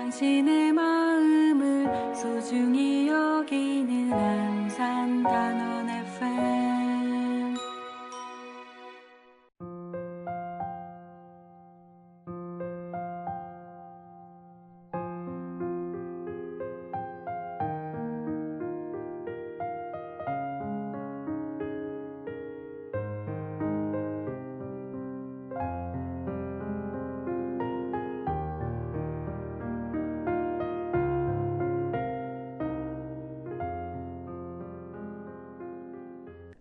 당신의 마음을 소중히 여기는 안산 단원 FM.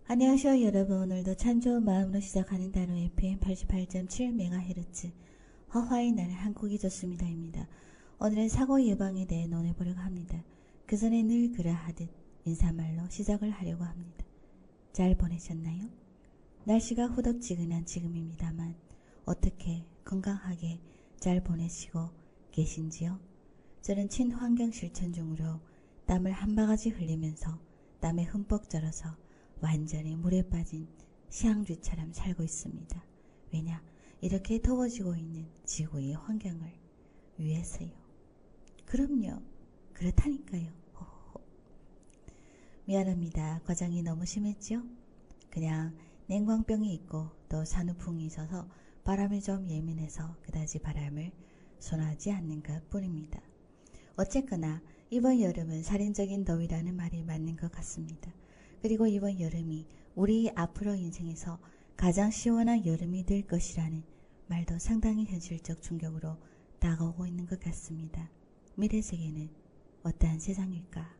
안녕하세요 여러분. 오늘도 참 좋은 마음으로 시작하는 단호 FM 88.7MHz 화화의 나는 한국이 좋습니다입니다. 오늘은 사고 예방에 대해 논해보려고 합니다. 그 전에 늘 그러하듯 인사말로 시작을 하려고 합니다. 잘 보내셨나요? 날씨가 후덥지근한 지금입니다만 어떻게 건강하게 잘 보내시고 계신지요? 저는 친환경 실천 중으로 땀을 한 바가지 흘리면서 땀에 흠뻑 절어서 완전히 물에 빠진 시향주처럼 살고 있습니다. 왜냐? 이렇게 더워지고 있는 지구의 환경을 위해서요. 그럼요. 그렇다니까요. 호호호. 미안합니다. 과장이 너무 심했죠? 그냥 냉광병이 있고 또 산후풍이 있어서 바람에 좀 예민해서 그다지 바람을 선호하지 않는 것 뿐입니다. 어쨌거나 이번 여름은 살인적인 더위라는 말이 맞는 것 같습니다. 그리고 이번 여름이 우리 앞으로 인생에서 가장 시원한 여름이 될 것이라는 말도 상당히 현실적 충격으로 다가오고 있는 것 같습니다. 미래 세계는 어떠한 세상일까?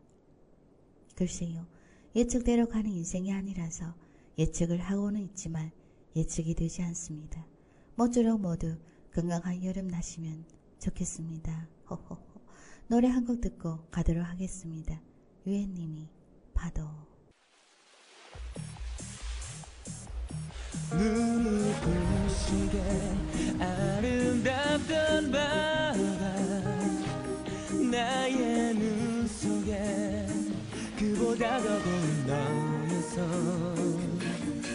글쎄요. 예측대로 가는 인생이 아니라서 예측을 하고는 있지만 예측이 되지 않습니다. 모쪼록 모두 건강한 여름 나시면 좋겠습니다. 호호호. 노래 한 곡 듣고 가도록 하겠습니다. 유엔님이 파도. 눈을 부시게 아름답던 바다 나의 눈 속에 그보다 더 고운 너였어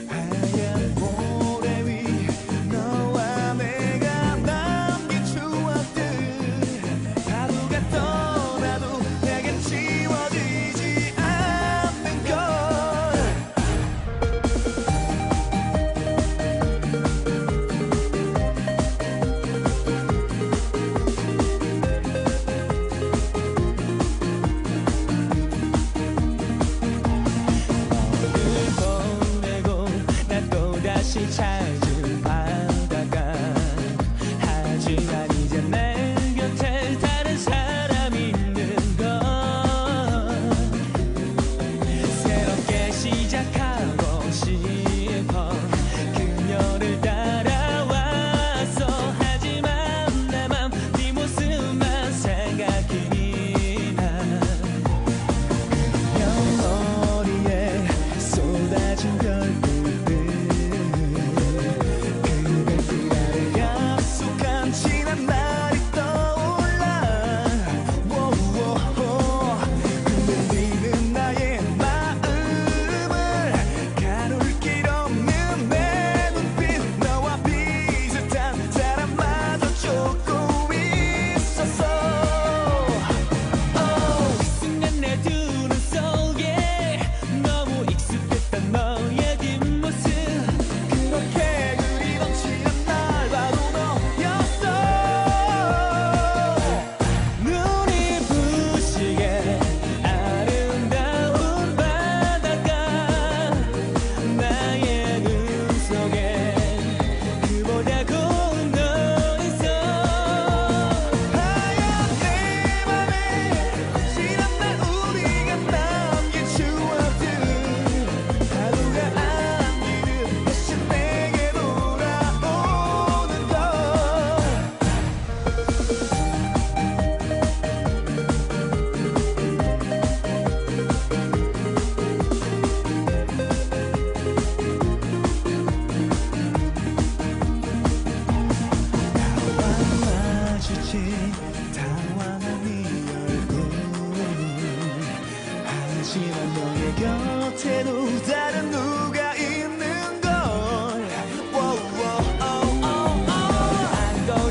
하얀 모래 위 너와 내가 남긴 추억들 하루가 떠나도 내겐 지워지지 않는 걸 찾은 바다가 하지만 이제 내 곁에 다른 사람이 있는 걸 새롭게 시작하고 싶어 그녀를 따라왔어 하지만 내 맘 네 모습만 생각이 나 영머리에 쏟아진 별빛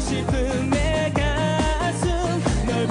싶은 내 가슴 널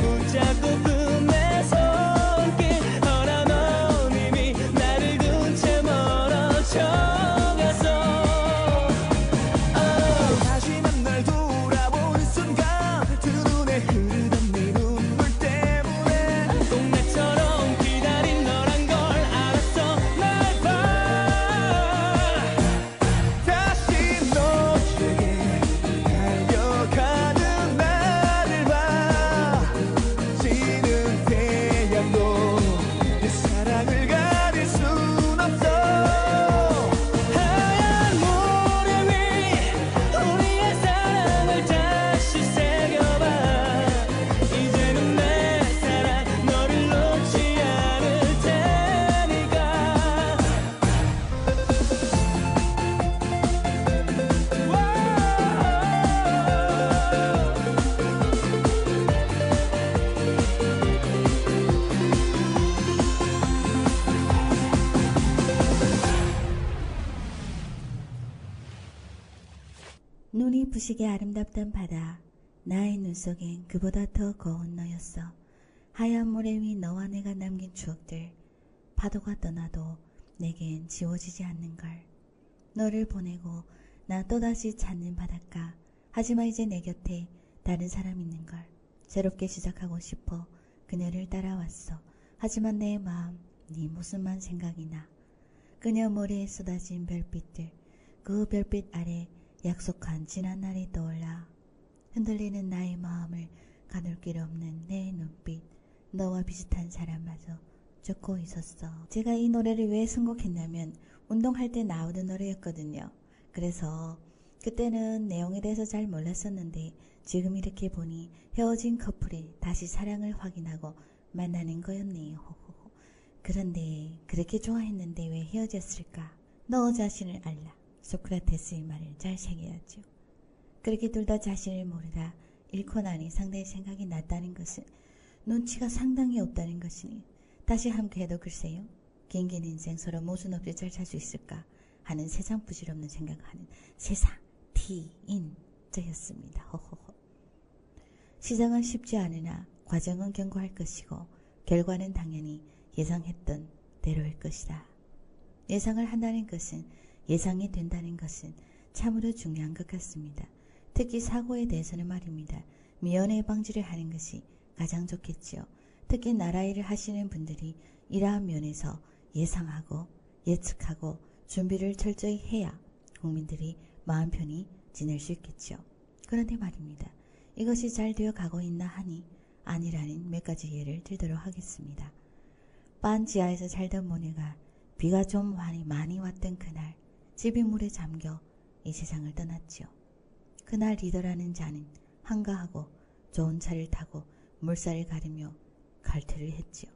지나치게 아름답던 바다, 나의 눈 속엔 그보다 더 고운 너였어. 하얀 모래 위 너와 내가 남긴 추억들, 파도가 떠나도 내겐 지워지지 않는걸. 너를 보내고 나 또다시 찾는 바닷가. 하지만 이제 내 곁에 다른 사람 있는걸. 새롭게 시작하고 싶어 그녀를 따라왔어. 하지만 내 마음 네 모습만 생각이 나. 그녀 머리에 쏟아진 별빛들, 그 별빛 아래 약속한 지난 날이 떠올라. 흔들리는 나의 마음을 가눌 길 없는 내 눈빛, 너와 비슷한 사람마저 쫓고 있었어. 제가 이 노래를 왜 선곡했냐면 운동할 때 나오던 노래였거든요. 그래서 그때는 내용에 대해서 잘 몰랐었는데 지금 이렇게 보니 헤어진 커플이 다시 사랑을 확인하고 만나는 거였네요. 그런데 그렇게 좋아했는데 왜 헤어졌을까? 너 자신을 알라. 소크라테스의 말을 잘 새겨야죠. 그렇게 둘 다 자신을 모르다 잃고 나니 상대의 생각이 났다는 것은 눈치가 상당히 없다는 것이니 다시 함께해도 글쎄요. 긴긴 인생 서로 모순 없이 잘 살 수 있을까 하는 세상 부질없는 생각하는 세상 티인 저였습니다. 호호호. 시작은 쉽지 않으나 과정은 견고할 것이고 결과는 당연히 예상했던 대로일 것이다. 예상을 한다는 것은 예상이 된다는 것은 참으로 중요한 것 같습니다. 특히 사고에 대해서는 말입니다. 미연에 방지를 하는 것이 가장 좋겠지요. 특히 나라 일을 하시는 분들이 이러한 면에서 예상하고 예측하고 준비를 철저히 해야 국민들이 마음 편히 지낼 수 있겠지요. 그런데 말입니다. 이것이 잘 되어 가고 있나 하니 아니라는 몇 가지 예를 들도록 하겠습니다. 반 지하에서 살던 모네가 비가 좀 많이 왔던 그날 집이 물에 잠겨 이 세상을 떠났지요. 그날 리더라는 자는 한가하고 좋은 차를 타고 물살을 가르며 갈퇴를 했지요.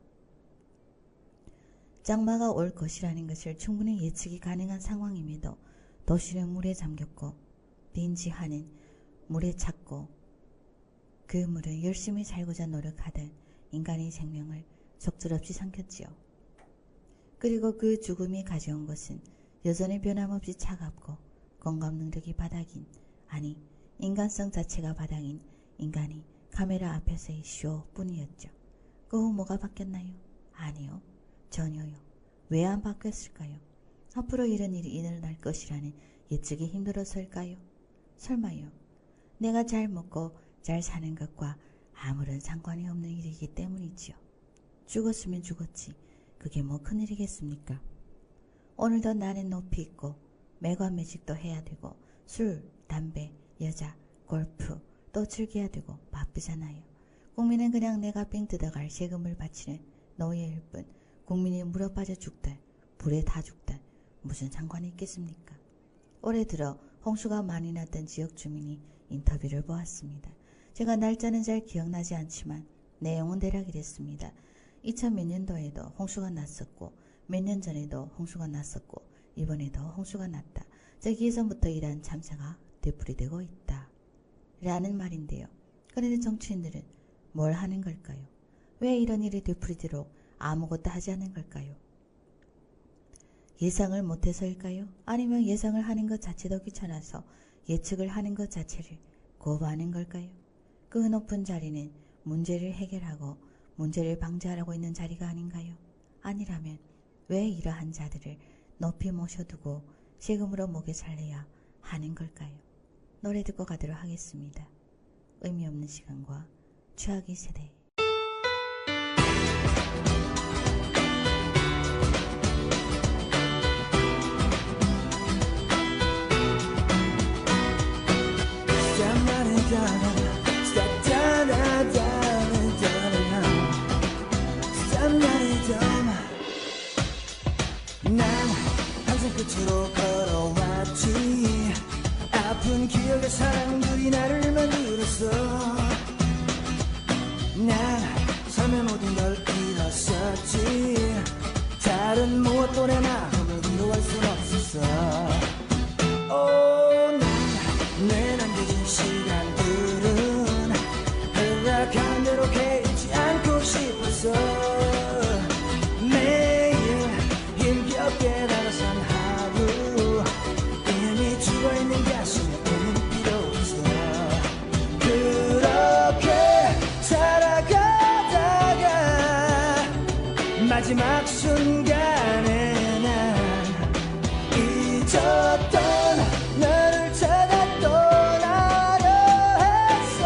장마가 올 것이라는 것을 충분히 예측이 가능한 상황임에도 도시는 물에 잠겼고 빈 지하는 물에 찼고 그 물은 열심히 살고자 노력하던 인간의 생명을 적절없이 삼켰지요. 그리고 그 죽음이 가져온 것은 여전히 변함없이 차갑고 공감 능력이 바닥인, 아니 인간성 자체가 바닥인 인간이 카메라 앞에서의 쇼뿐이었죠. 그 후 뭐가 바뀌었나요? 아니요. 전혀요. 왜 안 바뀌었을까요? 앞으로 이런 일이 일어날 것이라는 예측이 힘들어서일까요? 설마요. 내가 잘 먹고 잘 사는 것과 아무런 상관이 없는 일이기 때문이지요. 죽었으면 죽었지. 그게 뭐 큰일이겠습니까? 오늘도 나는 높이 있고 매관매직도 해야 되고 술, 담배, 여자, 골프 또 즐겨야 되고 바쁘잖아요. 국민은 그냥 내가 삥 뜯어갈 세금을 바치는 노예일 뿐 국민이 물어 빠져 죽든 불에 다 죽든 무슨 상관이 있겠습니까? 올해 들어 홍수가 많이 났던 지역 주민이 인터뷰를 보았습니다. 제가 날짜는 잘 기억나지 않지만 내용은 대략 이랬습니다. 2000몇 년도에도 홍수가 났었고 몇 년 전에도 홍수가 났었고 이번에도 홍수가 났다. 저기에서부터 이러한 참사가 되풀이되고 있다. 라는 말인데요. 그런데 정치인들은 뭘 하는 걸까요? 왜 이런 일이 되풀이되도록 아무것도 하지 않는 걸까요? 예상을 못해서일까요? 아니면 예상을 하는 것 자체도 귀찮아서 예측을 하는 것 자체를 거부하는 걸까요? 그 높은 자리는 문제를 해결하고 문제를 방지하라고 있는 자리가 아닌가요? 아니라면 왜 이러한 자들을 높이 모셔두고 세금으로 먹여 살려야 하는 걸까요? 노래 듣고 가도록 하겠습니다. 의미 없는 시간과 최악의 세대. 난 항상 끝으로 걸어왔지. 아픈 기억의 사랑들이 나를 만들었어. 난 삶의 모든 걸 잃었었지. 다른 무엇도 내 마음을 위로할 순 없었어. 내 남겨진 시간들은 흘러가는 대로 깨지 않고 싶었어. 매일 힘겹게 다가선 하루 이미 죽어있는 가슴에 꿈은 필요 없어. 마지막 순간에 난 잊었던 너를 찾아 떠나려 했어.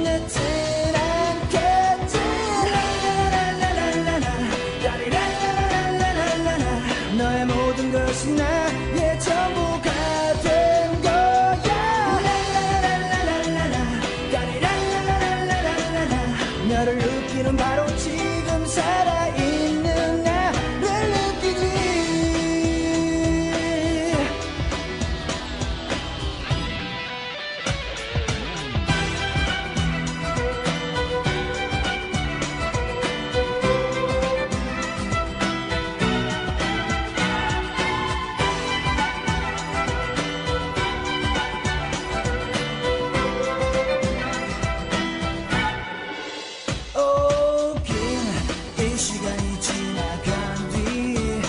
늦진 않겠지. 라라라라라라 라리라라라라라라 너의 모든 것이 나의 전부가 된 거야. 라라라라라라 라리라라라라라라 너를 느끼는 바로 지금 살아있는 나를 느끼지. 이 시간이 지나간 뒤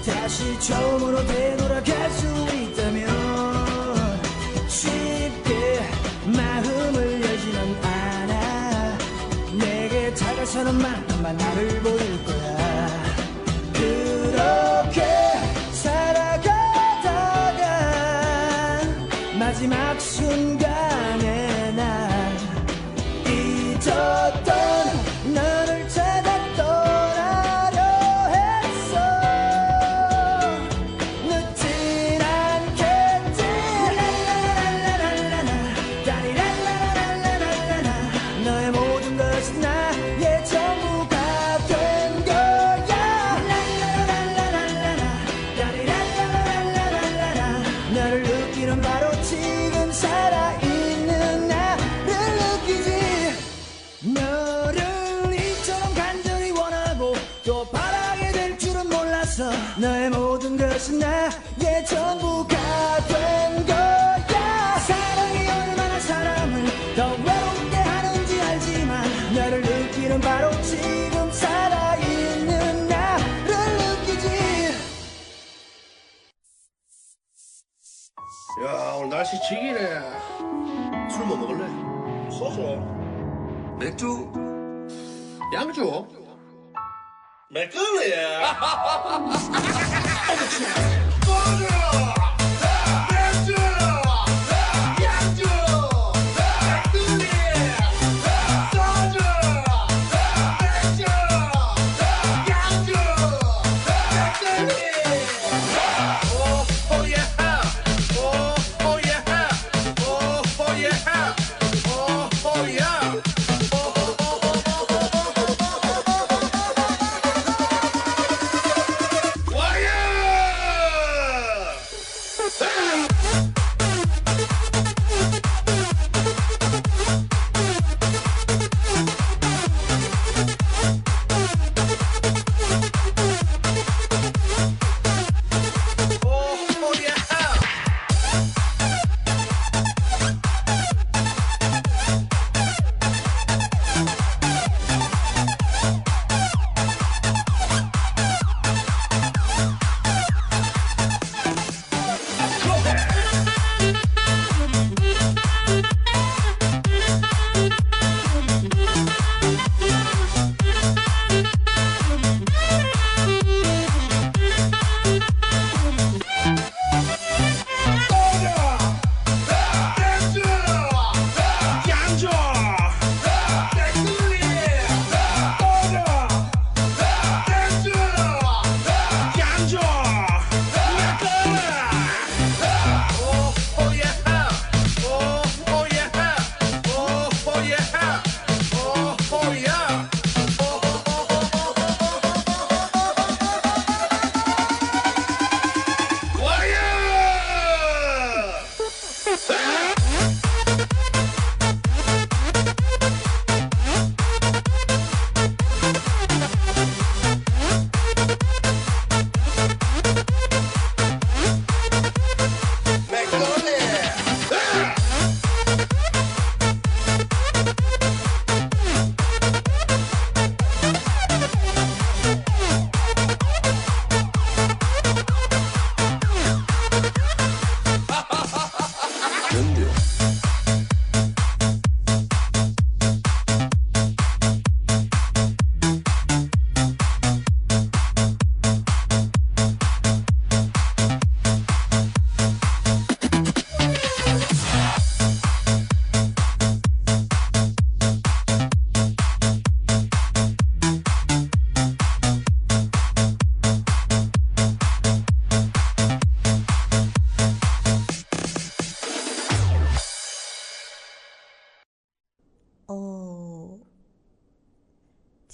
다시 처음으로 되돌아갈 수 있다면 쉽게 마음을 열지는 않아. 내게 다가서는 만큼만 나를 보일 거야. 그렇게 살아가다가 마지막 순간에 난 잊었던 너를 찾아 떠나려 했어. 늦진 않겠지. 라라라라라라 라리라라라라라라 너의 모든 것이 나의 전부가 된 거야. 라라라라라라 라리라라라라라라 너를 느끼는 바로 지금 살아있는 나를 느끼지. 너를 이처럼 간절히 원하고 또 바라게 될 줄은 몰랐어. 너의 모든 것이 나의 전부가 된 거야. 사랑이 얼마나 사람을 더 외롭게 하는지 알지만 너를 느끼는 바로 지금 살아있는 나를 느끼지. 야, 오늘 날씨 지기네. 술 뭐 먹을래? 소주? 맥주? 양주? 맥걸리. 소주! 맥주! 양주! 맥걸리! 소주! 맥주! 양주! 맥걸리! Oh yeah! Oh yeah! Oh yeah! Oh yeah!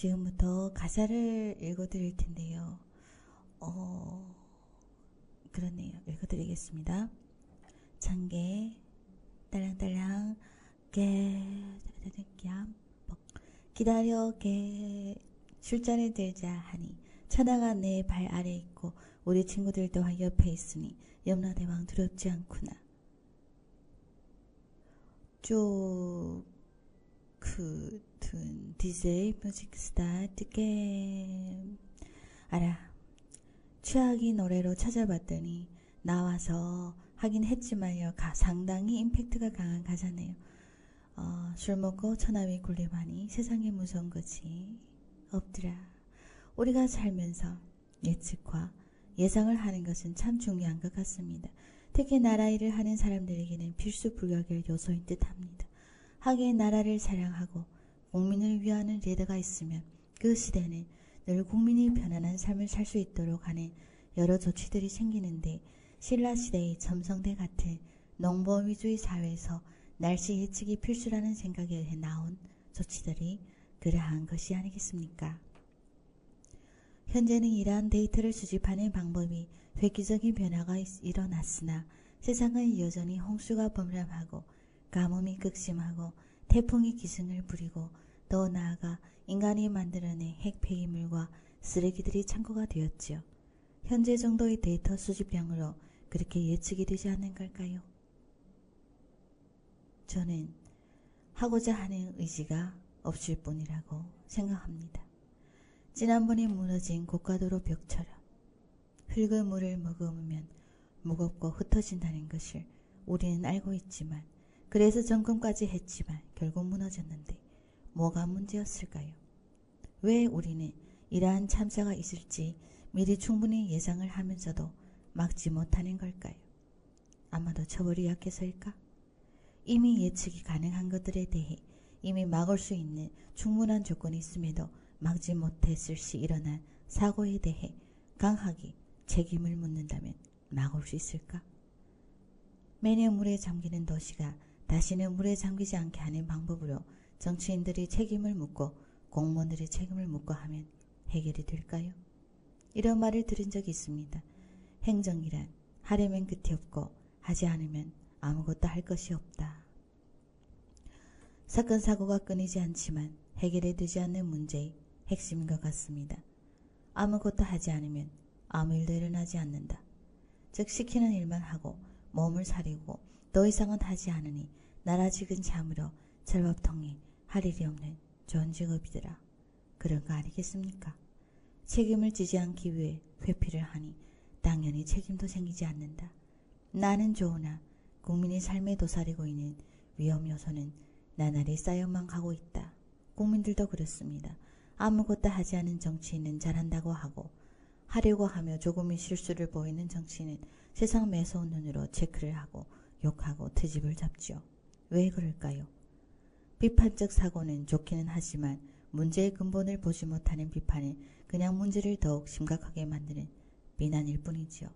지금부터 가사를 읽어드릴 텐데요. 그렇네요. 읽어드리겠습니다. 장개 딸랑딸랑 기다려 술잔을 들자 하니 천하가 내 발 아래 있고 우리 친구들 또한 옆에 있으니 염라대왕 두렵지 않구나. DJ 뮤직 스타트 게임. 알아. 최악의 노래로 찾아봤더니 나와서 하긴 했지만요. 상당히 임팩트가 강한 가사네요. 술 먹고 천하위 굴림하니 세상에 무서운 것이 없더라. 우리가 살면서 예측과 예상을 하는 것은 참 중요한 것 같습니다. 특히 나라 일을 하는 사람들에게는 필수 불가결 요소인 듯합니다. 하기에 나라를 사랑하고 국민을 위하는 리더가 있으면 그 시대는 늘 국민이 편안한 삶을 살 수 있도록 하는 여러 조치들이 생기는데 신라시대의 첨성대 같은 농부 위주의 사회에서 날씨 예측이 필수라는 생각에 나온 조치들이 그러한 것이 아니겠습니까? 현재는 이러한 데이터를 수집하는 방법이 획기적인 변화가 일어났으나 세상은 여전히 홍수가 범람하고 가뭄이 극심하고 태풍이 기승을 부리고 더 나아가 인간이 만들어낸 핵 폐기물과 쓰레기들이 창고가 되었지요. 현재 정도의 데이터 수집량으로 그렇게 예측이 되지 않는 걸까요? 저는 하고자 하는 의지가 없을 뿐이라고 생각합니다. 지난번에 무너진 고가도로 벽처럼 흙은 물을 머금으면 무겁고 흩어진다는 것을 우리는 알고 있지만 그래서 점검까지 했지만 결국 무너졌는데 뭐가 문제였을까요? 왜 우리는 이러한 참사가 있을지 미리 충분히 예상을 하면서도 막지 못하는 걸까요? 아마도 처벌이 약해서일까? 이미 예측이 가능한 것들에 대해 이미 막을 수 있는 충분한 조건이 있음에도 막지 못했을 시 일어난 사고에 대해 강하게 책임을 묻는다면 막을 수 있을까? 매년 물에 잠기는 도시가 다시는 물에 잠기지 않게 하는 방법으로 정치인들이 책임을 묻고 공무원들이 책임을 묻고 하면 해결이 될까요? 이런 말을 들은 적이 있습니다. 행정이란 하려면 끝이 없고 하지 않으면 아무것도 할 것이 없다. 사건 사고가 끊이지 않지만 해결이 되지 않는 문제의 핵심인 것 같습니다. 아무것도 하지 않으면 아무 일도 일어나지 않는다. 즉 시키는 일만 하고 몸을 사리고 더 이상은 하지 않으니 나라 지근 참으로 절밥통이 할 일이 없는 좋은 직업이더라. 그런 거 아니겠습니까? 책임을 지지 않기 위해 회피를 하니 당연히 책임도 생기지 않는다. 나는 좋으나 국민의 삶에 도사리고 있는 위험 요소는 나날이 쌓여만 가고 있다. 국민들도 그렇습니다. 아무것도 하지 않은 정치인은 잘한다고 하고 하려고 하며 조금의 실수를 보이는 정치인은 세상 매서운 눈으로 체크를 하고 욕하고 트집을 잡지요. 왜 그럴까요? 비판적 사고는 좋기는 하지만 문제의 근본을 보지 못하는 비판은 그냥 문제를 더욱 심각하게 만드는 비난일 뿐이지요.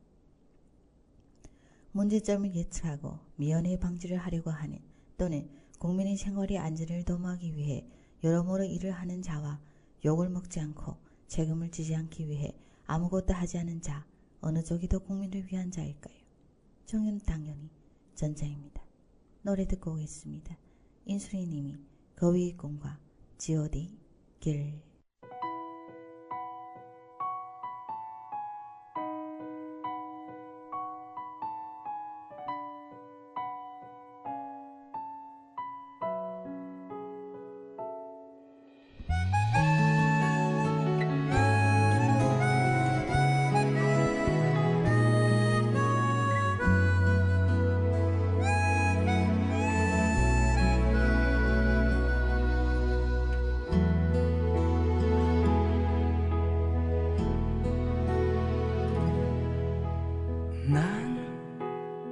문제점을 예측하고 미연에 방지를 하려고 하는 또는 국민의 생활의 안전을 도모하기 위해 여러모로 일을 하는 자와 욕을 먹지 않고 책임을 지지 않기 위해 아무것도 하지 않은 자, 어느 쪽이 더 국민을 위한 자일까요? 정답은 당연히 전자입니다. 노래 듣고 오겠습니다. 인수리님이 거위의 꿈과 G.O.D. 길.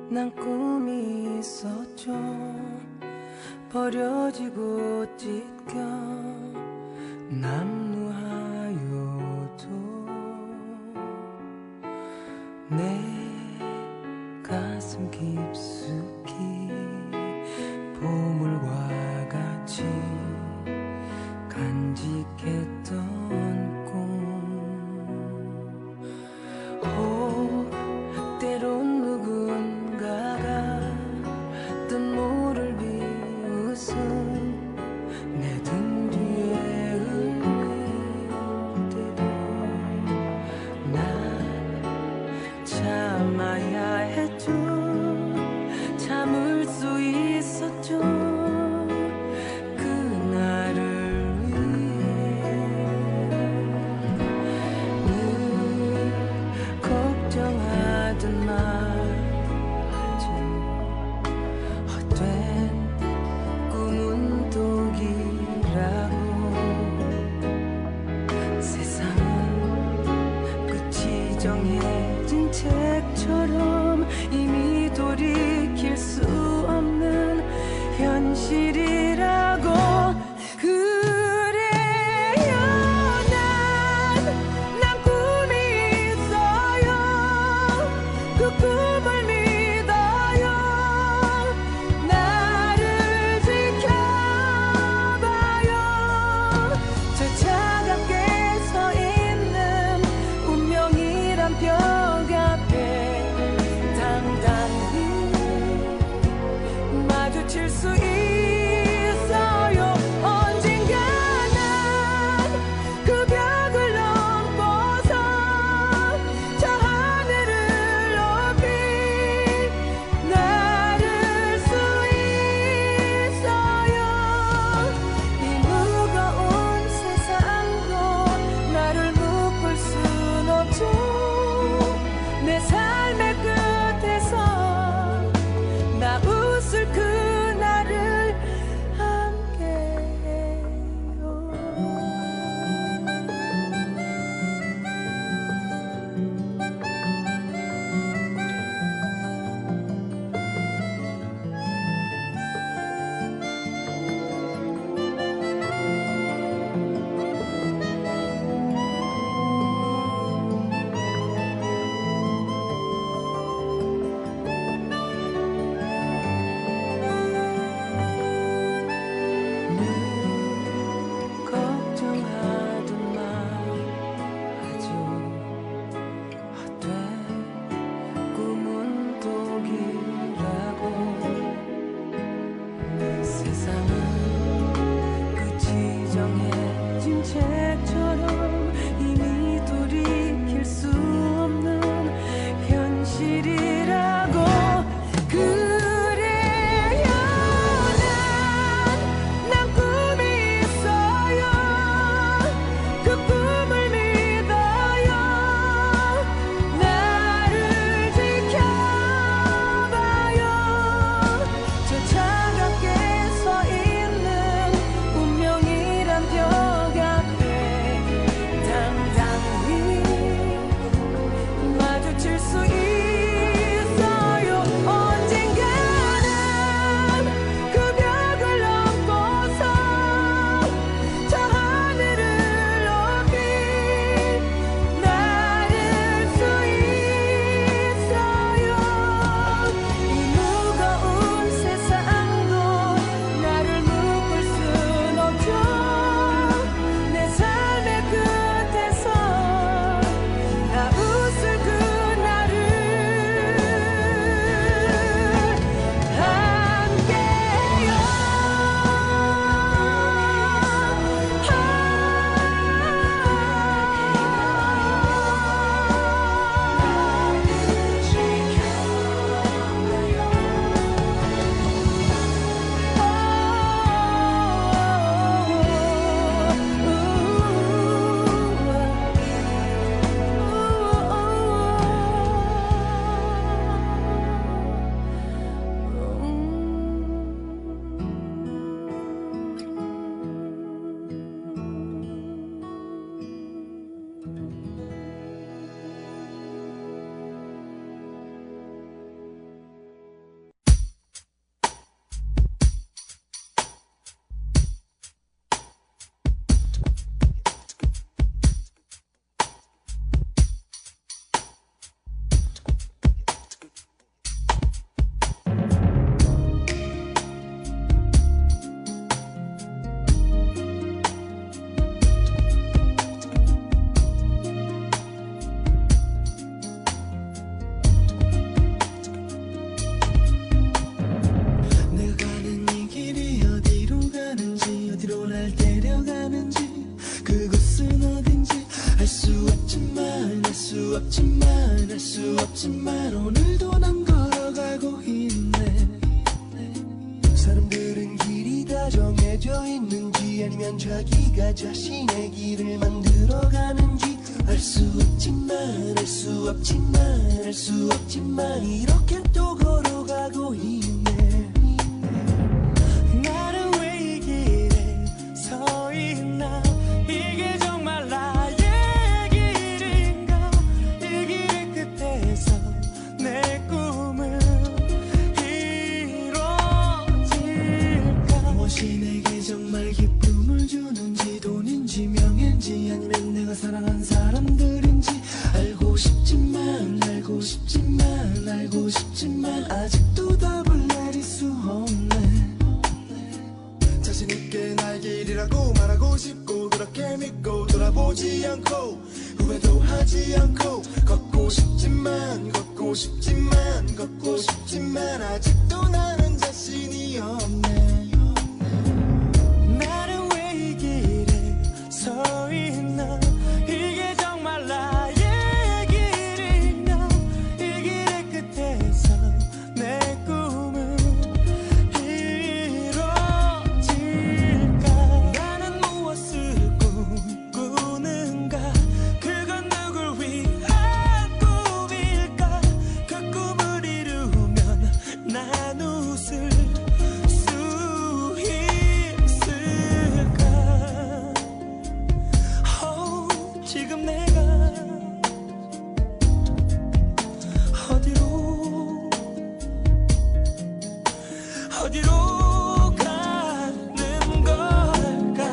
난 꿈이 있었죠. 버려지고 찢겨 남루하여도 내 가슴 깊숙이 보물과 같이 간직했던 현실이라고 그래요. 난 꿈이 있어요. 그 꿈을 믿어요. 나를 지켜봐요. 저 차갑게 서 있는 운명이란 벽 앞에 당당히 마주칠 수 있어요. 언젠가 난 그 벽을 넘고서 저 하늘을 높이 날을 수 있어요. 이 무거운 세상도 나를 묶을 순 없죠. 내 삶의 끝에서 나 웃을 그날을 함께해요. 걱정하던 마 아주 헛된 꿈은 독이라고. 세상은 끝이 정해진 책처럼 이미 돌이킬 수 없는 현실이라고 그래요. 난 꿈이 있어요. 그 꿈을 믿어요. 나를 지켜봐요. 저 차갑게 서 있는 운명이란 벽 앞에 당당히 마주칠 수 있어요. 언젠가는 그 벽을 넘고서 저 하늘을 높이 날을 수 있어요. 이 무거운 세상도 나를 묶을 순 없죠. 내 삶의 끝에서 나 웃을 그날을 없지만 오늘도 난 걸어가고 있네. 사람들은 길이 다 정해져 있는지 아니면 자기가 자신의 길을 만들어가는지 알 수 없지만 알 수 없지만 알 수 없지만 이렇게 또 걸어가고 있네. 나는 왜 이 길에 서 있나? 이게 정말 나의 길인가? 이 길의 끝에서 내 꿈을 이루어질까? 일이라고 말하고 싶고 그렇게 믿고 돌아보지 않고 후회도 하지 않고 걷고 싶지만 걷고 싶지만 걷고 싶지만 아직도 나는 자신이 없네. 나는 왜 이 길에 서 있나 이게 정말 나의 길인가 이 길의 끝에서 내 꿈은 이루어질까 나는 무엇을 꿈꾸는가 그건 누굴 위한 꿈일까 그 꿈을 이루면 난 웃을 수 있을까 지금 내가 어디로 가는 걸까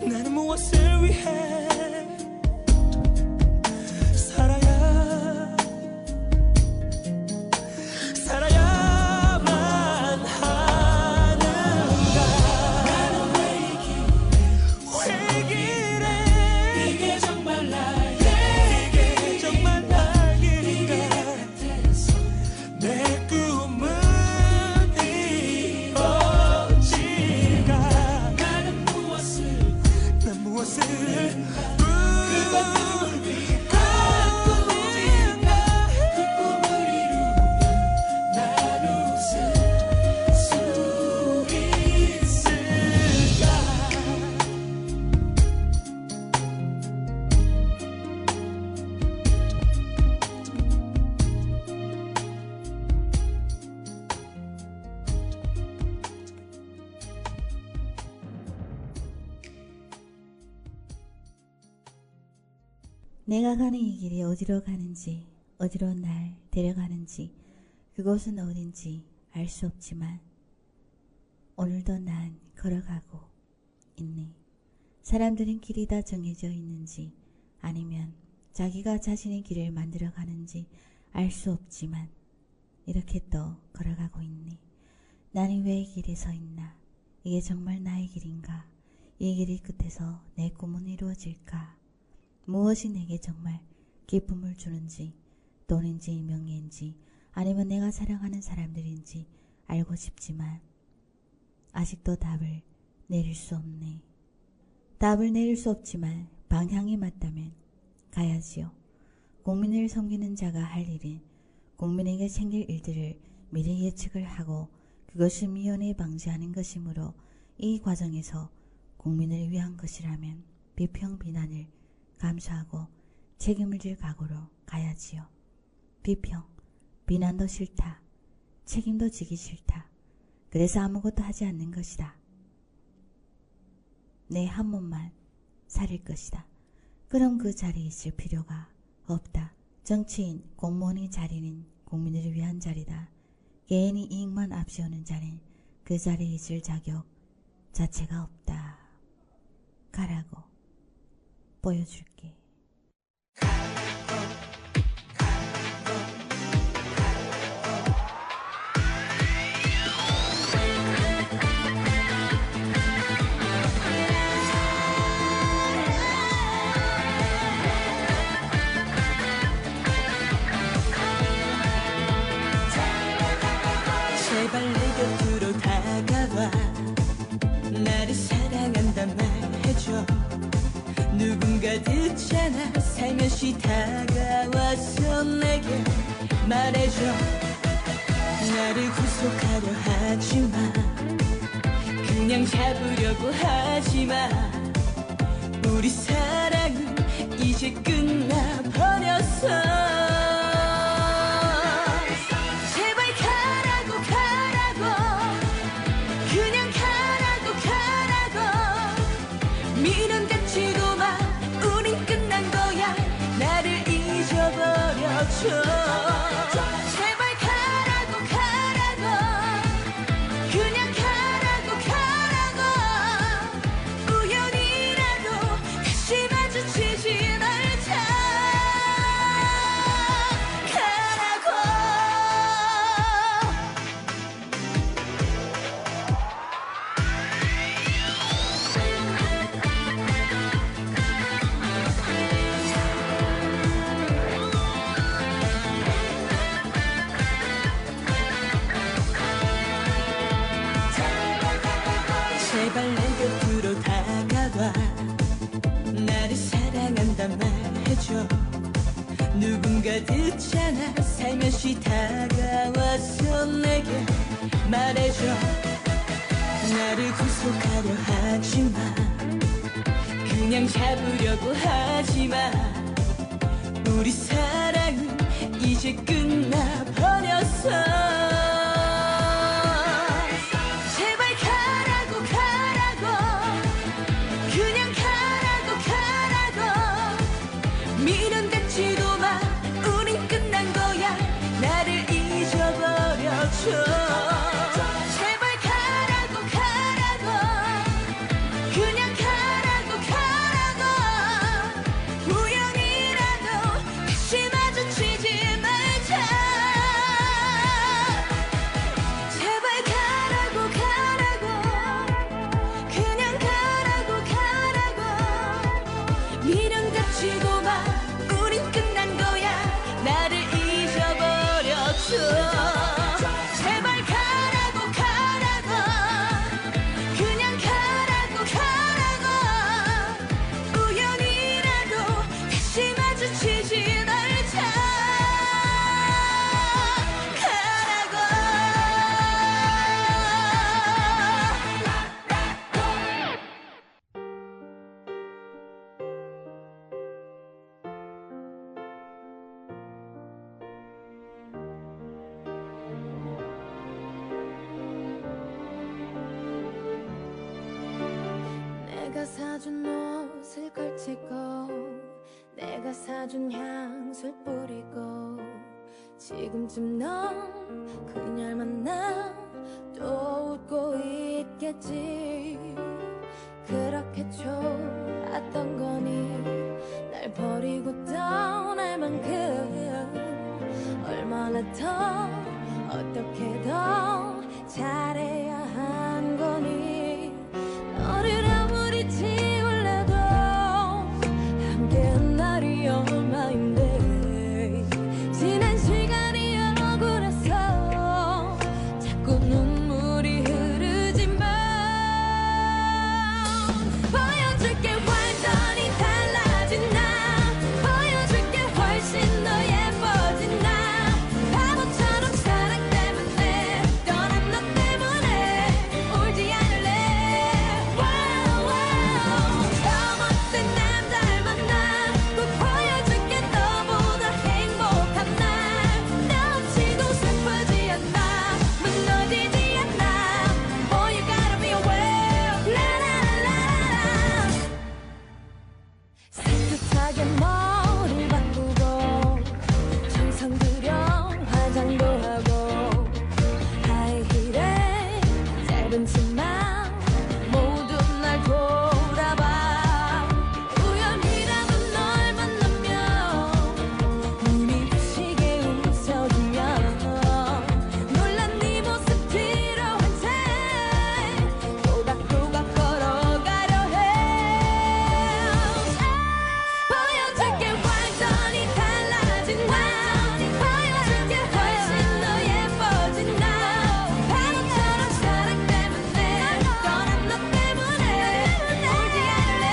나는 무엇을 위해 살아야만 하는가 나는 왜 이 길에 이게 정말 나의 길인가 내 꿈은 이루어질까 나는 무엇을 그건 누굴 위한 꿈인가 그 꿈을 이루면 난 웃을 수 있을까 내가 가는 이 길이 어디로 가는지, 어디로 날 데려가는지, 그곳은 어딘지 알 수 없지만 오늘도 난 걸어가고 있네. 사람들은 길이 다 정해져 있는지 아니면 자기가 자신의 길을 만들어 가는지 알 수 없지만 이렇게 또 걸어가고 있네. 나는 왜 이 길에 서 있나? 이게 정말 나의 길인가? 이 길의 끝에서 내 꿈은 이루어질까? 무엇이 내게 정말 기쁨을 주는지, 돈인지 명예인지 아니면 내가 사랑하는 사람들인지 알고 싶지만 아직도 답을 내릴 수 없네. 답을 내릴 수 없지만 방향이 맞다면 가야지요. 국민을 섬기는 자가 할 일은 국민에게 생길 일들을 미리 예측을 하고 그것을 미연에 방지하는 것이므로 이 과정에서 국민을 위한 것이라면 비평 비난을 감수하고 책임을 질 각오로 가야지요. 비평, 비난도 싫다. 책임도 지기 싫다. 그래서 아무것도 하지 않는 것이다. 내 한 몸만 살릴 것이다. 그럼 그 자리에 있을 필요가 없다. 정치인, 공무원의 자리는 국민을 위한 자리다. 개인이 이익만 앞세우는 자는 그 자리에 있을 자격 자체가 없다. 가라고 보여줄게. 제발 내 곁으로 다가와 나를 사랑한단 말 해줘 누군가 듣잖아 살며시 다가와서 내게 말해줘 나를 구속하려 하지마 그냥 잡으려고 하지마 우리 사랑은 이제 끝나버렸어 제발 가라고 가라고 그냥 가라고 가라고 우연이라도 다시 마주치지 말자 살며시 다가와서 내게 말해줘. 나를 구속하려 하지마. 그냥 잡으려고 하지마. 우리 사랑은 이제 끝나버렸어. 제발 가라고 가라고. 그냥 가라고 가라고. 미련 갖지도 마. 우린 끝난 거야. 나를 잊어버려줘. 제발 가라고 가라고. 그냥 가라고 가라고. 우연이라도 다시 마주치지 말자. 제발 가라고 가라고. 그냥 가라고 가라고. 미련 갖지도 마. 우린 끝난 거야. 나를 잊어버려줘. 제발 가라고 가라고. 그냥 가라고 가라고. 우연이라도 다시 마주치지 말자. 가라고. 내가 사준 옷을 걸치고 내가 사준 향수를 뿌리고 지금쯤 넌 그녀를 만나 또 웃고 있겠지. 그렇게 좋았던 거니 날 버리고 떠날 만큼 얼마나 더 어떻게 더 잘해야 한 거니. 너를 아무리 지울래도 함께한 날이 얼마인데 지난 시간이 억울해서 자꾸 눈물이 흐르지만 보여줄게 완전히 달라진 나. 보여줄게 훨씬 더 예뻐진 나. 바보처럼 사랑 때문에 떠난 너 때문에 울지 않을래. 와우, 더 멋진 남자를 만나 꼭 보여줄게 너보다 행복한 날. 나 없이도 슬프지 않아. 무너지지 않아. Boy you gotta be aware. 라라라라. 산뜻하게 머리를 바꾸고 정성 들여 화장도 하고 하이힐에 짧은 치마 모두 날 돌아봐. 우연이라도 널 만나면 눈이 부시게 웃어주면 놀란 네 모습 필요한 채 또각또각 걸어가려 해. 보여줄게 완전히 달라진 나. 보여줄게 훨씬 더 예뻐진 나. 바보처럼 사랑 때문에 떠난 너 때문에 울지 않을래.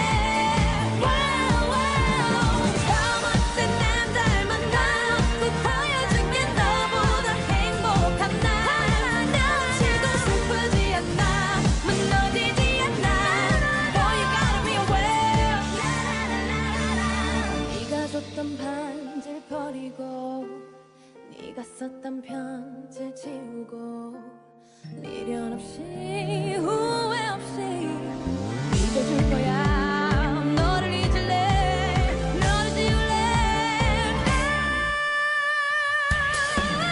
와우, 더 멋진 남자를 만나 꼭 보여줄게 너보다 행복한 날. 나 없이도 슬프지 않아. 무너지지 않아. Boy you gotta be aware. 네가 줬던 반지를 버리고 네가 썼던 편지를 지우고 미련 없이 후회 없이 잊어줄 거야. 너를 잊을래. 너를 지울래.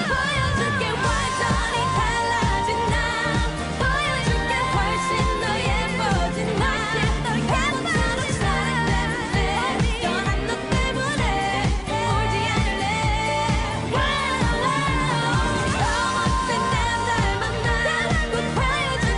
보여줄게 완전히 달라진 나. 보여줄게 훨씬 더 예뻐진 나. 바보처럼 사랑 때문에 떠난 너 때문에 울지 않을래. 와우, 더 멋진 남자를 만나 꼭 보여줄게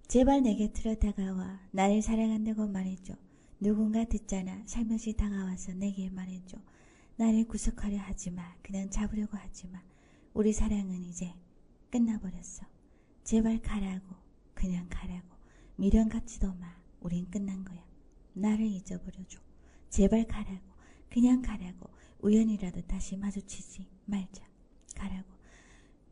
제발 내 곁으로 다가와 나를 사랑한다고 말해줘. 누군가 듣잖아. 살며시 다가와서 내게 말해줘. 나를 구속하려 하지마. 그냥 잡으려고 하지마. 우리 사랑은 이제 끝나버렸어. 제발 가라고. 그냥 가라고. 미련 갖지도 마. 우린 끝난 거야. 나를 잊어버려줘. 제발 가라고. 그냥 가라고. 우연이라도 다시 마주치지 말자. 가라고.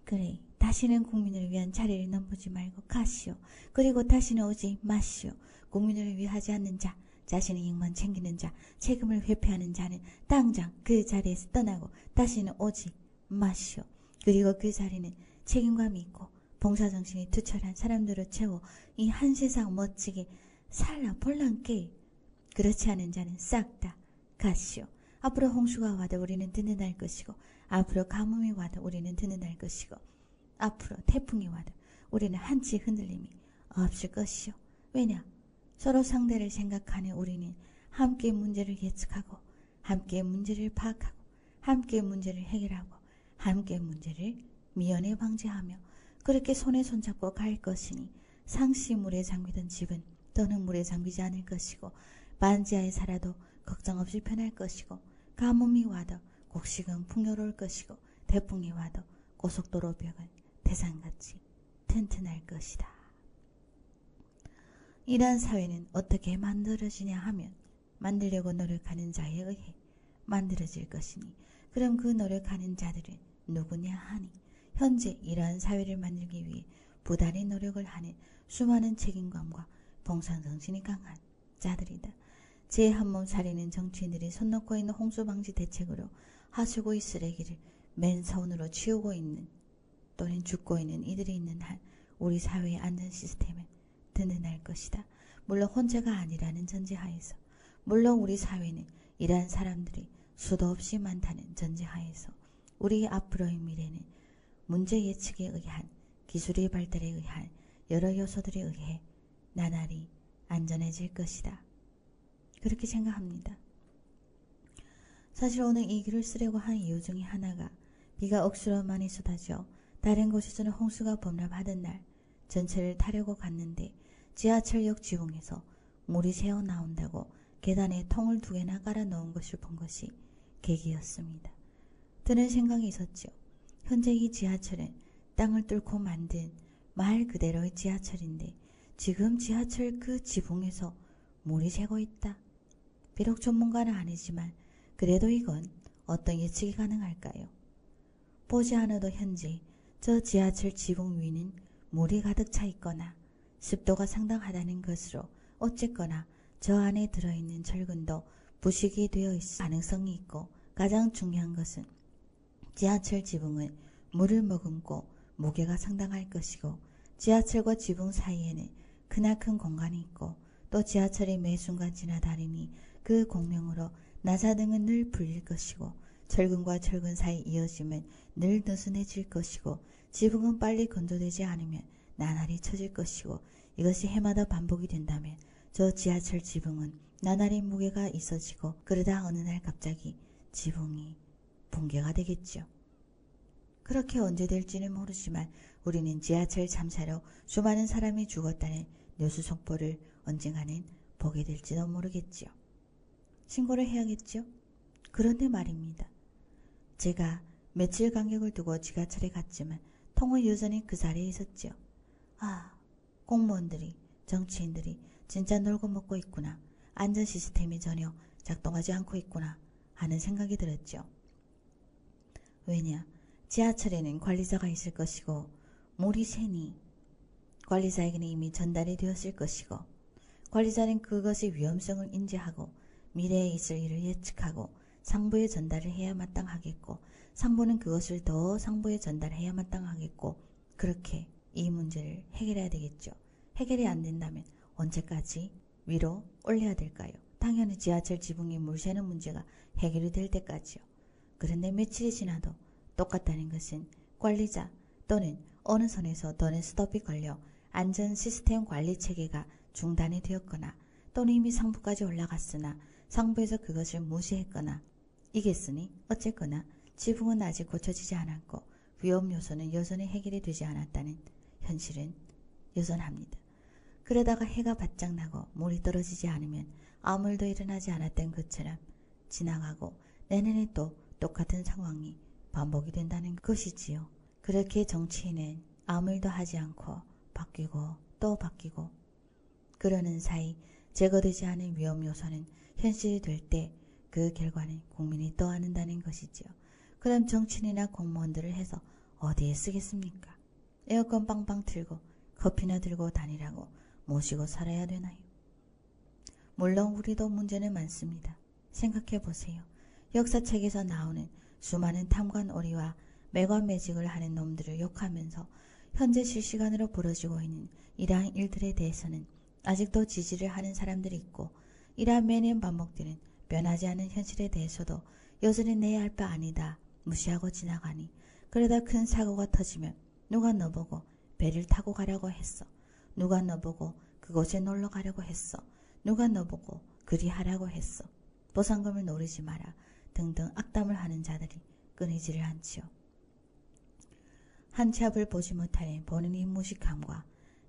그래, 다시는 국민을 위한 자리를 넘보지 말고 가시오. 그리고 다시는 오지 마시오. 국민을 위하지 않는 자, 자신의 이익만 챙기는 자, 책임을 회피하는 자는 당장 그 자리에서 떠나고 다시는 오지 마시오. 그리고 그 자리는 책임감이 있고 봉사정신이 투철한 사람들로 채워 이 한 세상 멋지게 살라 볼랑께. 그렇지 않은 자는 싹 다 가시오. 앞으로 홍수가 와도 우리는 든든할 것이고, 앞으로 가뭄이 와도 우리는 든든할 것이고, 앞으로 태풍이 와도 우리는 한치 흔들림이 없을 것이오. 왜냐? 서로 상대를 생각하는 우리는 함께 문제를 예측하고, 함께 문제를 파악하고, 함께 문제를 해결하고, 함께 문제를 미연에 방지하며 그렇게 손에 손잡고 갈 것이니 상시 물에 잠기던 집은 더는 물에 잠기지 않을 것이고, 반지하에 살아도 걱정 없이 편할 것이고, 가뭄이 와도 곡식은 풍요로울 것이고, 태풍이 와도 고속도로 벽은 태산같이 튼튼할 것이다. 이러한 사회는 어떻게 만들어지냐 하면 만들려고 노력하는 자에 의해 만들어질 것이니, 그럼 그 노력하는 자들은 누구냐 하니 현재 이러한 사회를 만들기 위해 부단히 노력을 하는 수많은 책임감과 봉사정신이 강한 자들이다. 제 한몸 살리는 정치인들이 손 놓고 있는 홍수방지 대책으로 하수구의 쓰레기를 맨손으로 치우고 있는 또는 죽고 있는 이들이 있는 한 우리 사회의 안전 시스템은 든든할 것이다. 물론 혼자가 아니라는 전제하에서, 물론 우리 사회는 이러한 사람들이 수도 없이 많다는 전제하에서 우리 앞으로의 미래는 문제 예측에 의한 기술의 발달에 의한 여러 요소들에 의해 나날이 안전해질 것이다. 그렇게 생각합니다. 사실 오늘 이 글을 쓰려고 한 이유 중에 하나가 비가 억수로 많이 쏟아져 다른 곳에서는 홍수가 범람하던 날 전철을 타려고 갔는데 지하철역 지붕에서 물이 새어 나온다고 계단에 통을 2개나 깔아 놓은 것을 본 것이 계기였습니다. 드는 생각이 있었죠. 현재 이 지하철은 땅을 뚫고 만든 말 그대로의 지하철인데 지금 지하철 그 지붕에서 물이 새고 있다. 비록 전문가는 아니지만 그래도 이건 어떤 예측이 가능할까요? 보지 않아도 현재 저 지하철 지붕 위는 물이 가득 차 있거나 습도가 상당하다는 것으로 어쨌거나 저 안에 들어있는 철근도 부식이 되어 있을 가능성이 있고, 가장 중요한 것은 지하철 지붕은 물을 머금고 무게가 상당할 것이고, 지하철과 지붕 사이에는 크나큰 공간이 있고, 또 지하철이 매 순간 지나다니니 그 공명으로 나사등은 늘 불릴 것이고, 철근과 철근 사이 이어짐은 늘 느슨해질 것이고, 지붕은 빨리 건조되지 않으면 나날이 처질 것이고, 이것이 해마다 반복이 된다면 저 지하철 지붕은 나날이 무게가 있어지고, 그러다 어느 날 갑자기 지붕이 붕괴가 되겠죠. 그렇게 언제 될지는 모르지만 우리는 지하철 참사로 수많은 사람이 죽었다는 뉴스 속보를 언젠가는 보게 될지도 모르겠죠. 신고를 해야겠죠. 그런데 말입니다. 제가 며칠 간격을 두고 지하철에 갔지만 통은 여전히 그 자리에 있었죠. 아, 공무원들이, 정치인들이 진짜 놀고 먹고 있구나. 안전 시스템이 전혀 작동하지 않고 있구나 하는 생각이 들었죠. 왜냐, 지하철에는 관리자가 있을 것이고, 물이 새니 관리자에게는 이미 전달이 되었을 것이고, 관리자는 그것의 위험성을 인지하고 미래에 있을 일을 예측하고 상부에 전달을 해야 마땅하겠고, 상부는 그것을 더 상부에 전달해야 마땅하겠고, 그렇게 이 문제를 해결해야 되겠죠. 해결이 안 된다면 언제까지 위로 올려야 될까요? 당연히 지하철 지붕에 물 새는 문제가 해결이 될 때까지요. 그런데 며칠이 지나도 똑같다는 것은 관리자 또는 어느 선에서 더는 스톱이 걸려 안전 시스템 관리 체계가 중단이 되었거나, 또는 이미 상부까지 올라갔으나 상부에서 그것을 무시했거나 이겠으니 어쨌거나 지붕은 아직 고쳐지지 않았고 위험 요소는 여전히 해결이 되지 않았다는 현실은 여전합니다. 그러다가 해가 바짝 나고 물이 떨어지지 않으면 아무 일도 일어나지 않았던 것처럼 지나가고 내년에 또 똑같은 상황이 반복이 된다는 것이지요. 그렇게 정치인은 아무 일도 하지 않고 바뀌고 또 바뀌고 그러는 사이 제거되지 않은 위험 요소는 현실이 될 때 그 결과는 국민이 떠안는다는 것이지요. 그럼 정치인이나 공무원들을 해서 어디에 쓰겠습니까? 에어컨 빵빵 틀고 커피나 들고 다니라고 모시고 살아야 되나요? 물론 우리도 문제는 많습니다. 생각해보세요. 역사책에서 나오는 수많은 탐관오리와 매관매직을 하는 놈들을 욕하면서 현재 실시간으로 벌어지고 있는 이러한 일들에 대해서는 아직도 지지를 하는 사람들이 있고 이러한 매년 반복되는 변하지 않은 현실에 대해서도 여전히 내 알 바 아니다 무시하고 지나가니 그러다 큰 사고가 터지면 누가 너보고 배를 타고 가려고 했어. 누가 너보고 그곳에 놀러 가려고 했어. 누가 너보고 그리 하라고 했어. 보상금을 노리지 마라 등등 악담을 하는 자들이 끊이지를 않지요. 한 치 앞을 보지 못하는 본인의 무식함과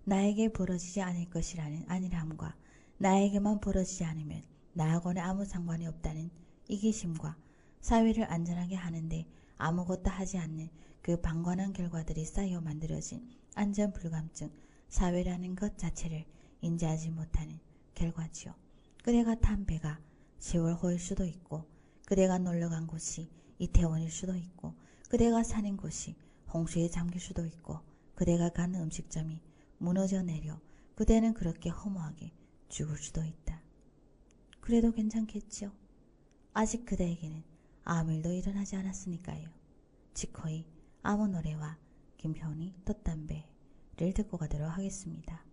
나에게 벌어지지 않을 것이라는 안일함과 나에게만 벌어지지 않으면 나하고는 아무 상관이 없다는 이기심과 사회를 안전하게 하는데 아무것도 하지 않는 그 방관한 결과들이 쌓여 만들어진 안전불감증, 사회라는 것 자체를 인지하지 못하는 결과지요. 그대가 탄 배가 세월호일 수도 있고 그대가 놀러간 곳이 이태원일 수도 있고 그대가 사는 곳이 홍수에 잠길 수도 있고 그대가 가는 음식점이 무너져 내려 그대는 그렇게 허무하게 죽을 수도 있다. 그래도 괜찮겠죠? 아직 그대에게는 아무 일도 일어나지 않았으니까요. 지코의 아무 노래와 김효은의 돛담배를 듣고 가도록 하겠습니다.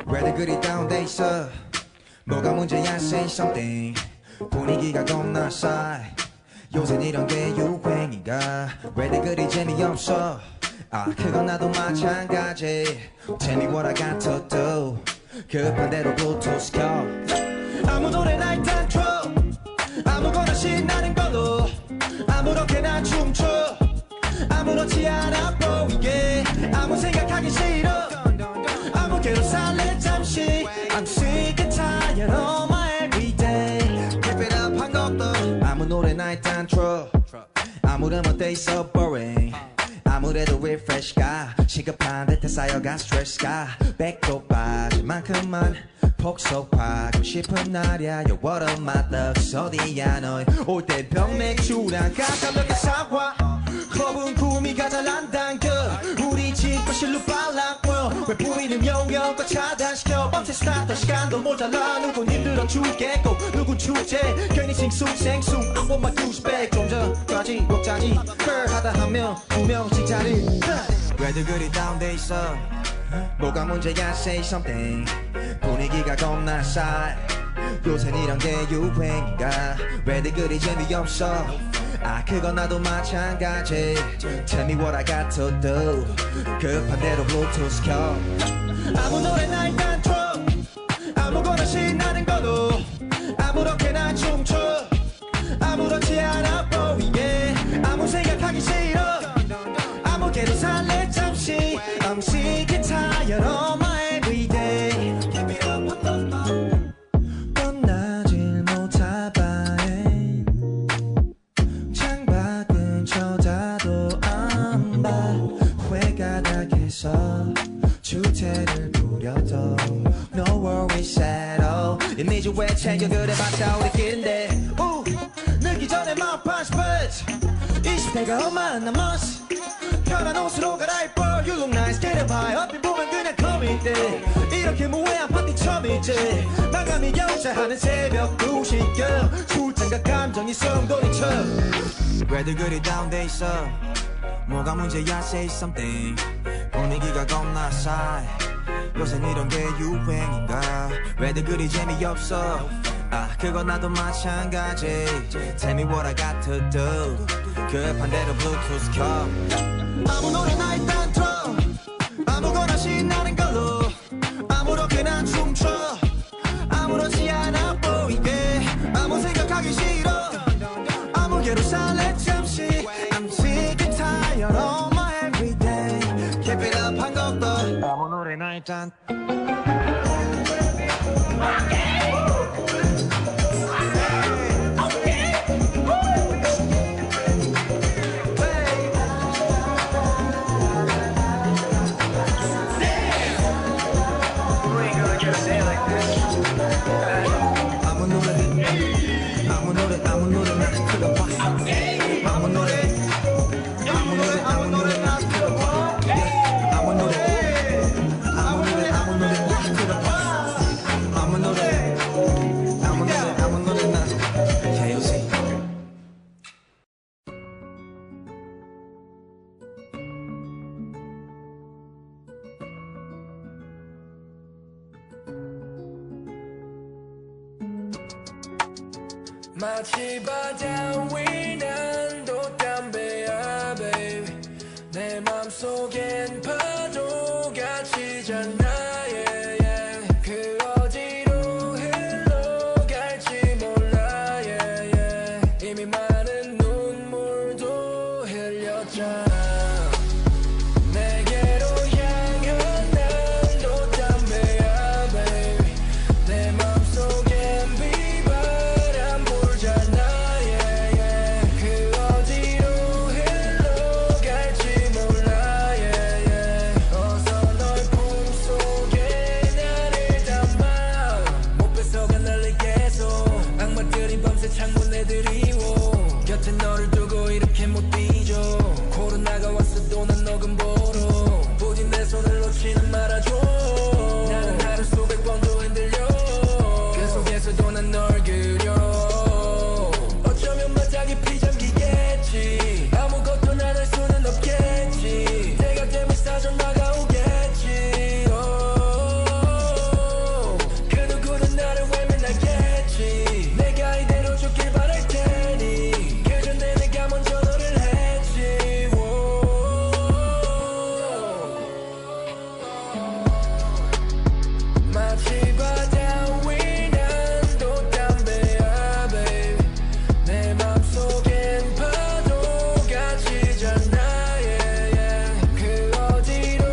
왜들 그리 다운돼 있어 뭐가 문제야 say something 분위기가 겁나 싸해 요샌 이런 게 유행인가 왜들 그리 재미없어 아 그건 나도 마찬가지 Tell me what I got to do 급한 대로 블루투스 켜 아무 노래나 일단 틀어 아무거나 신나는 걸로 아무렇게나 춤춰 아무렇지 않아 보이게 아무 생각하기 싫어 아무개로 살래 잠시 I'm sick and tired of my everyday Keep it up 한 것도 아무 노래나 일단 틀어 아무렴 어때 있어 boring 아무래도 refresh가 시급한 듯해 쌓여가 스트레스가 배꼽 빠질 만큼만 폭소하고 싶은 날이야 Yo what up my thugs 어디야 너 올 때 병맥주랑 가감하게 사와 클럽은 구미가 잘 안 당겨 우리 집 거실로 빨라보여 왜 보이는 영역과 차단시켜 밤새 스타터 시간도 모자라 누군 힘들어 죽겠고 누군 축제 괜히 싱숭생숭 I want my douchebag 좀 전까지 먹자지 하다 하면 분명씩 자리 왜들 그리 다운돼 있어 뭐가 문제야 say something 분위기가 겁나 싸해 요샌 이런 게 유행인가 왜들 그리 재미없어 아 그건 나도 마찬가지 Tell me what I got to do 급한 대로 블루투스 켜 아무 노래나 일단 틀어 아무거나 신나는 걸로 아무렇게나 춤춰 아무렇지 않아 보이게 아무 생각하기 싫어 아무개로 살래 잠시 I'm sick and tired of my everyday 떠나질 못하바엔 창밖은 쳐다도 안 봐 회가닥에서 주태를 부려도 No worries at all 이미 좀 왜 챙겨 그래봤자 우리끼리인데 늦기 전에 마음 파스포트 20대가 얼마 안 남았어 편한 옷으로 갈아입어 You look nice get it high 어디 보면 그냥 커미인데 이렇게 무해한 파티 처음이지 마감이 역사하는 새벽 2시경 술잔과 감정이 성돌이쳐 왜들 그리 다운돼 있어 뭐가 문제야 say something 분위기가 겁나 싸해 요샌 이런 게 유행인가 왜들 그리 재미없어 아 그건 나도 마찬가지 Tell me what I got to do 급한 대로 블루투스 켜 아무 노래나 일단 틀어 아무거나 신나는 걸로 아무렇게나 춤춰 아무렇지 않아 보이게 아무 생각하기 싫어 아무 아무 노래나 일단 마치 바다 위 난도 담배야 baby 내 맘속엔 파도가 치잖아 yeah, yeah. 그 어디로 흘러갈지 몰라 yeah, yeah. 이미 많은 눈물도 흘렸잖아 내게로 향한 난도 담배야 baby 내 맘속엔 비바람 불잖아 yeah, yeah. 그 어디로 흘러갈지 몰라 yeah, yeah. 어서 널 품속에 나를 담아 못 뺏어가 널 계속 악마들이 밤새 창문에 들이워 곁에 너를 두고 이렇게 못 뒤져 코로나가 왔어도 난 너금 보러 부디 내 손을 놓지는 말아줘 나는 하루 수백 번도 흔들려 그 속에서도 난 널 그려 어쩌면 마당이 피잠기겠지 아무것도 난 할 수는 없겠지 내가 되면 사전 나가오겠지 그 누구는 나를 외면하겠지 내가 이대로 죽길 바랄 테니 그 전에 내가 먼저 너를 했지 마치 바다 위 난도 담배야 baby 내 맘속엔 파도가 치잖아 yeah, yeah. 그 어디로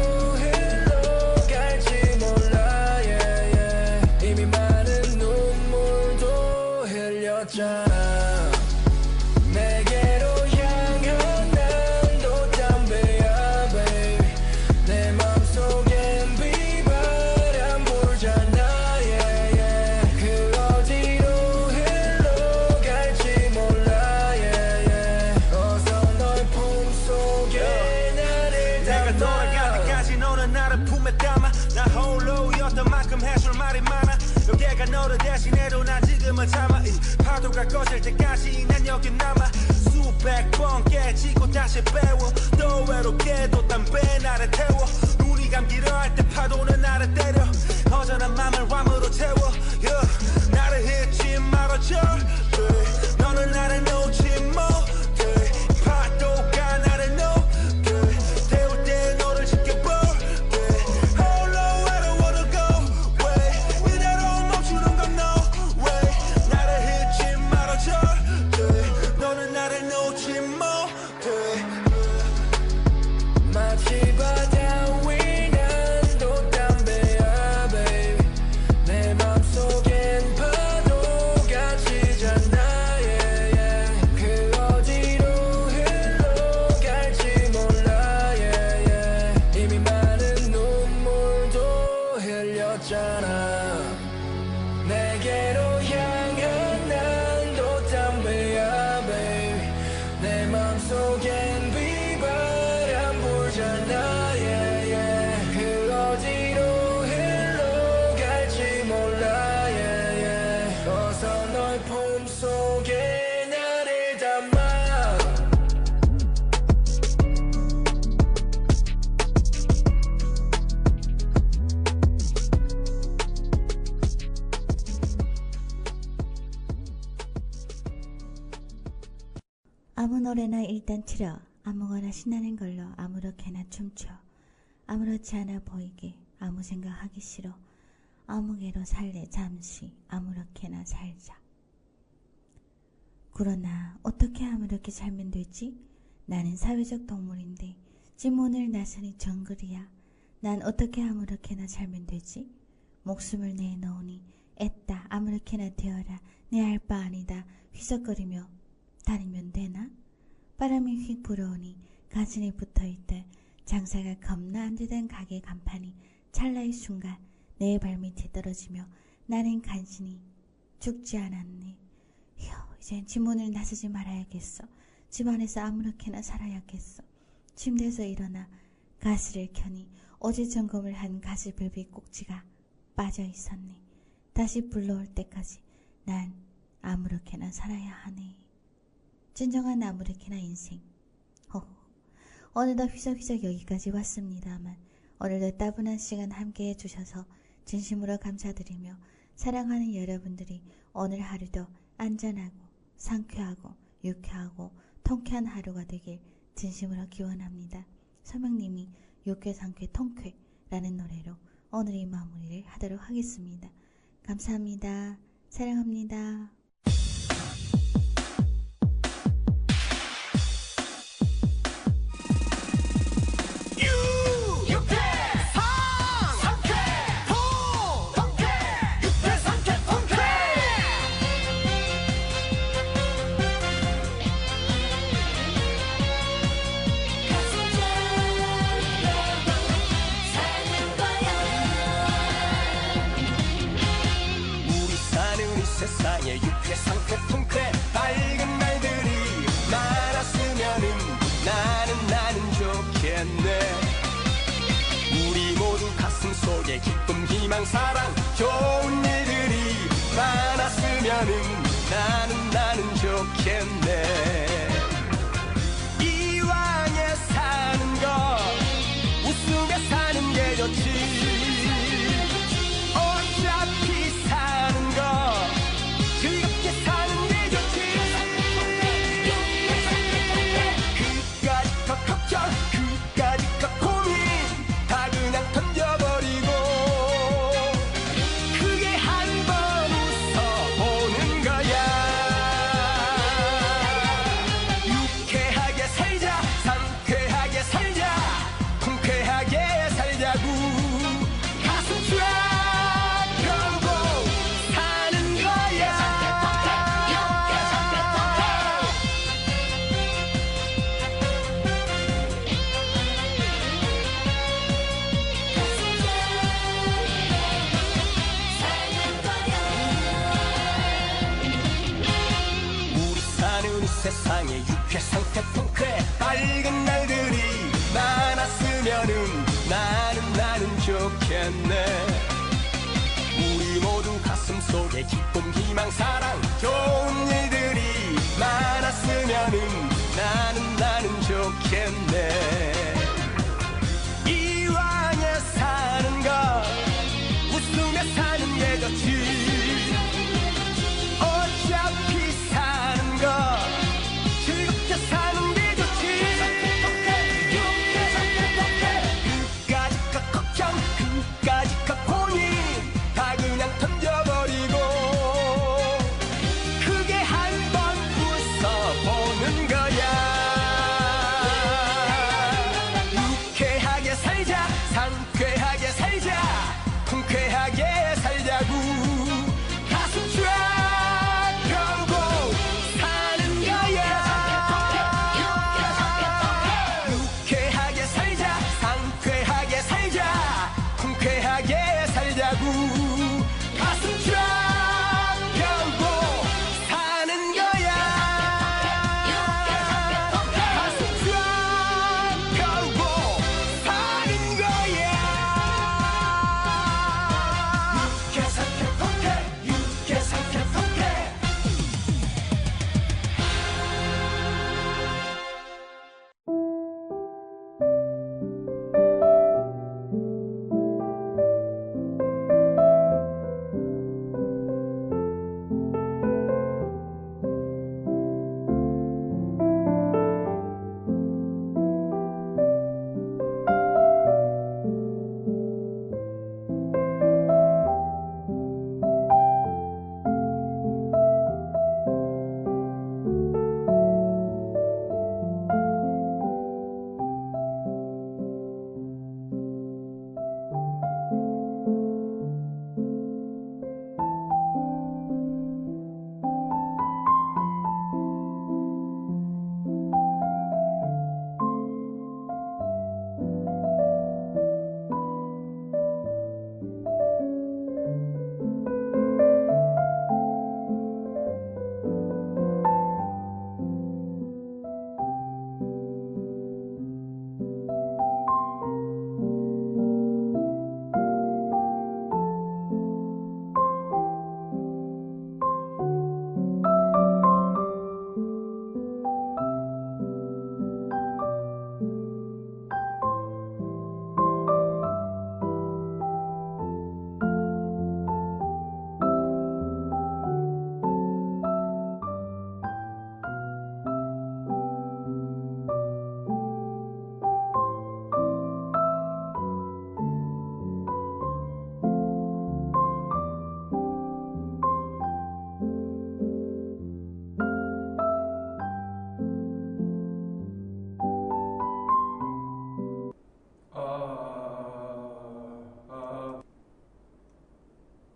흘러갈지 몰라 yeah, yeah. 이미 많은 눈물도 흘렸잖아 내게로 향한 난도 담배야 baby 내 맘속엔 비바람 불잖아 yeah, yeah. 그 어디로 흘러갈지 몰라 yeah, yeah. 어서 널 품속에 나를 내가 담아 돌아가기까지 너는 나를 품에 담아 나 홀로였던 만큼 해줄 말이 많아 여기가 너를 대신해도 난 지금은 참아 이 파도가 꺼질 때까지 난 여기 남아 수백 번 깨지고 다시 배워 또 외롭게도 담배 나를 태워 눈이 감기려 할 때 파도는 나를 때려 허전한 맘을 람으로 채워 yeah. 나를 잊지 말아 절대 너는 나를 놓지 못해 파도가 나를 녹게 태울 때 너를 지켜볼게 홀로 외로워도 go way 이대로 멈추는 건 no way 나를 잊지 말아 절대 너는 나를 놓지 못해 마치 바다 위 난도 담배야 baby 내 맘속엔 파도가 치잖아 yeah, yeah. 그 어디로 흘러갈지 몰라 yeah, yeah. 이미 많은 눈물도 흘렸잖아 내게로 향한 난도 담배야 baby 내 맘속엔 비바람 불잖아 yeah, yeah. 그 어디로 흘러갈지 몰라 yeah, yeah. 어서 널 품속에 나를 담아 아무 노래나 일단 틀어 아무거나 신나는 걸로 아무렇게나 춤춰 아무렇지 않아 보이게 아무 생각하기 싫어 아무개로 살래 잠시 아무렇게나 살자 그러나 어떻게 아무렇게 살면 되지? 나는 사회적 동물인데 집 문을 나서니 정글이야 난 어떻게 아무렇게나 살면 되지? 목숨을 내놓으니 애따 아무렇게나 되어라 내 알 바 아니다 휘적거리며 다니면 되나? 바람이 휙 불어오니 가슴이 붙어있다. 장사가 겁나 안되던 가게 간판이 찰나의 순간 내 발밑에 떨어지며 나는 간신히 죽지 않았네. 휴, 이젠 집 문을 나서지 말아야겠어. 집 안에서 아무렇게나 살아야겠어. 침대에서 일어나 가스를 켜니 어제 점검을 한 가스밸브 꼭지가 빠져 있었네. 다시 불러올 때까지 난 아무렇게나 살아야 하네. 진정한 아무렇게나 인생. 어느덧 휘적휘적 여기까지 왔습니다만 오늘도 따분한 시간 함께 해주셔서 진심으로 감사드리며 사랑하는 여러분들이 오늘 하루도 안전하고 상쾌하고 유쾌하고 통쾌한 하루가 되길 진심으로 기원합니다. 서명님이 유쾌 상쾌 통쾌라는 노래로 오늘의 마무리를 하도록 하겠습니다. 감사합니다. 사랑합니다. 세상에 유쾌 상쾌 통쾌 밝은 날들이 많았으면은 나는 좋겠네. 우리 모두 가슴 속에 기쁨 희망 사랑 좋은 일들이 많았으면은 나는 좋겠네. 이왕에 사는 거 웃으며 사는 게 좋지. 어차피 사는 거 즐겁게 사는 게 좋지. 그까짓 것 걱정 그까짓 것 고민 다 그냥 던져버리고 크게 한번 웃어보는 거야. 유쾌하게 살자 상쾌하게 살자 통쾌하게 살자고 가슴 쫙 펴고 사는 거야. 우리 사는 이 세상에 유쾌 상쾌 통쾌 밝은 날들이 많았으면은 나는 좋겠네. 우리 모두 가슴 속에 기쁨 희망 사랑 좋은 일들이 많았으면은 나는